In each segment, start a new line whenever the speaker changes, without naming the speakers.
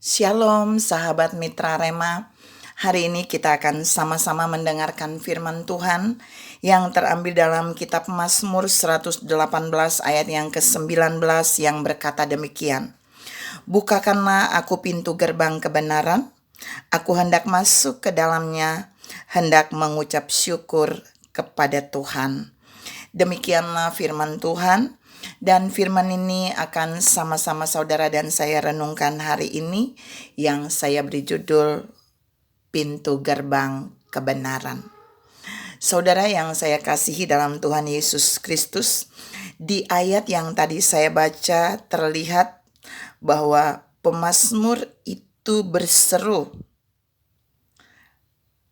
Shalom sahabat Mitra Rema. Hari ini kita akan sama-sama mendengarkan firman Tuhan yang terambil dalam kitab Mazmur 118 ayat yang ke-19 yang berkata demikian. Bukakanlah aku pintu gerbang kebenaran, aku hendak masuk ke dalamnya, hendak mengucap syukur kepada Tuhan. Demikianlah firman Tuhan. Dan firman ini akan sama-sama saudara dan saya renungkan hari ini yang saya beri judul Pintu Gerbang Kebenaran. Saudara yang saya kasihi dalam Tuhan Yesus Kristus, di ayat yang tadi saya baca terlihat bahwa pemazmur itu berseru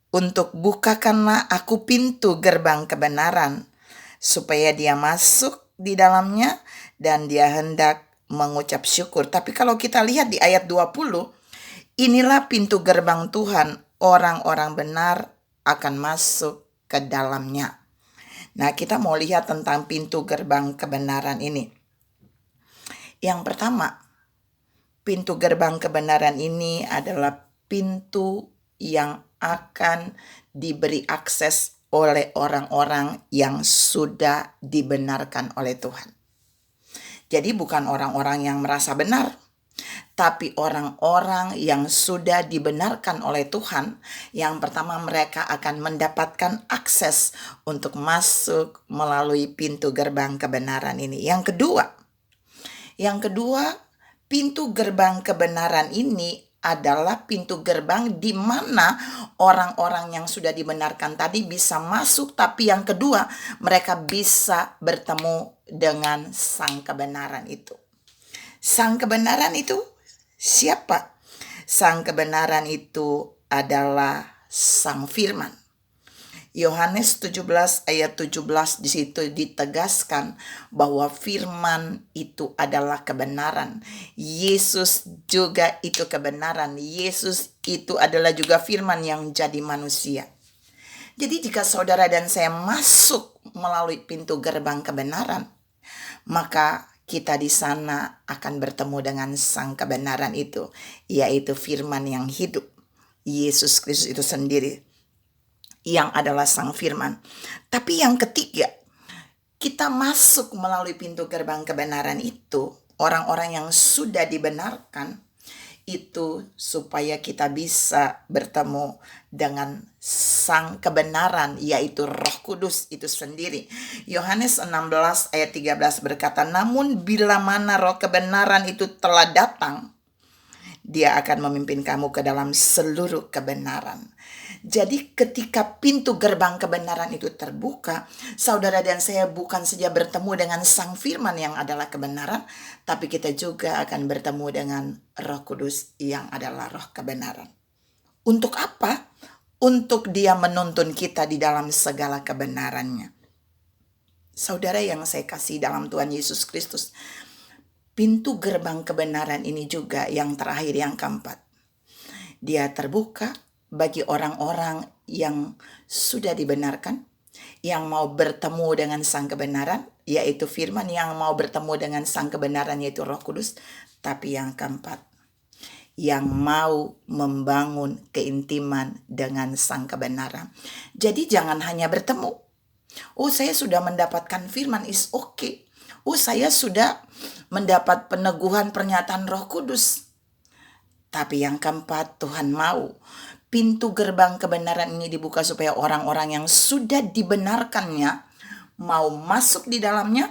untuk bukakanlah aku pintu gerbang kebenaran, supaya dia masuk di dalamnya dan dia hendak mengucap syukur. Tapi kalau kita lihat di ayat 20, inilah pintu gerbang Tuhan, orang-orang benar akan masuk ke dalamnya. Nah, kita mau lihat tentang pintu gerbang kebenaran ini. Yang pertama, pintu gerbang kebenaran ini adalah pintu yang akan diberi akses oleh orang-orang yang sudah dibenarkan oleh Tuhan. Jadi bukan orang-orang yang merasa benar, tapi orang-orang yang sudah dibenarkan oleh Tuhan. Yang pertama, mereka akan mendapatkan akses untuk masuk melalui pintu gerbang kebenaran ini. Yang kedua, pintu gerbang kebenaran ini adalah pintu gerbang di mana orang-orang yang sudah dibenarkan tadi bisa masuk, tapi yang kedua mereka bisa bertemu dengan sang kebenaran itu. Sang kebenaran itu siapa? Sang kebenaran itu adalah Sang Firman. Yohanes 17 ayat 17 di situ ditegaskan bahwa firman itu adalah kebenaran. Yesus juga itu kebenaran. Yesus itu adalah juga firman yang jadi manusia. Jadi jika saudara dan saya masuk melalui pintu gerbang kebenaran, maka kita di sana akan bertemu dengan sang kebenaran itu, yaitu firman yang hidup. Yesus Kristus itu sendiri yang adalah sang firman. Tapi yang ketiga, kita masuk melalui pintu gerbang kebenaran itu, orang-orang yang sudah dibenarkan itu supaya kita bisa bertemu dengan sang kebenaran, yaitu Roh Kudus itu sendiri. Yohanes 16 ayat 13 berkata, namun bila mana Roh kebenaran itu telah datang, dia akan memimpin kamu ke dalam seluruh kebenaran. Jadi ketika pintu gerbang kebenaran itu terbuka, saudara dan saya bukan saja bertemu dengan sang firman yang adalah kebenaran, tapi kita juga akan bertemu dengan Roh Kudus yang adalah roh kebenaran. Untuk apa? Untuk dia menuntun kita di dalam segala kebenarannya. Saudara yang saya kasih dalam Tuhan Yesus Kristus, pintu gerbang kebenaran ini juga yang terakhir, yang keempat. Dia terbuka bagi orang-orang yang sudah dibenarkan, yang mau bertemu dengan sang kebenaran, yaitu firman, yang mau bertemu dengan sang kebenaran, yaitu Roh Kudus. Tapi yang keempat, yang mau membangun keintiman dengan sang kebenaran. Jadi jangan hanya bertemu. Oh, saya sudah mendapatkan firman, is okay. Oh, saya sudah mendapat peneguhan pernyataan Roh Kudus. Tapi yang keempat, Tuhan mau pintu gerbang kebenaran ini dibuka supaya orang-orang yang sudah dibenarkannya mau masuk di dalamnya,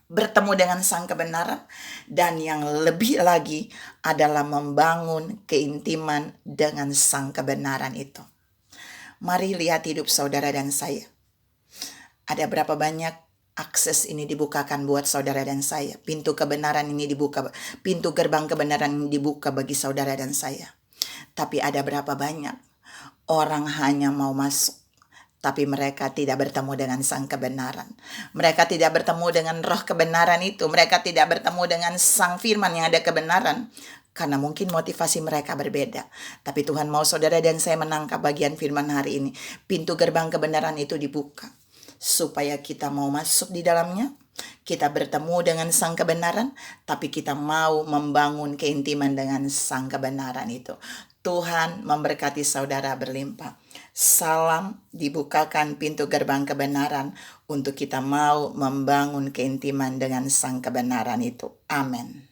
bertemu dengan sang kebenaran, dan yang lebih lagi adalah membangun keintiman dengan sang kebenaran itu. Mari lihat hidup saudara dan saya. Ada berapa banyak akses ini dibukakan buat saudara dan saya. Pintu kebenaran ini dibuka, pintu gerbang kebenaran ini dibuka bagi saudara dan saya. Tapi ada berapa banyak orang hanya mau masuk, tapi mereka tidak bertemu dengan sang kebenaran. Mereka tidak bertemu dengan roh kebenaran itu. Mereka tidak bertemu dengan sang firman yang ada kebenaran. Karena mungkin motivasi mereka berbeda. Tapi Tuhan mau saudara dan saya menangkap bagian firman hari ini. Pintu gerbang kebenaran itu dibuka supaya kita mau masuk di dalamnya, Kita bertemu dengan sang kebenaran, tapi kita mau membangun keintiman dengan sang kebenaran itu. Tuhan memberkati saudara berlimpah. Salam, dibukakan pintu gerbang kebenaran untuk kita mau membangun keintiman dengan sang kebenaran itu. Amin.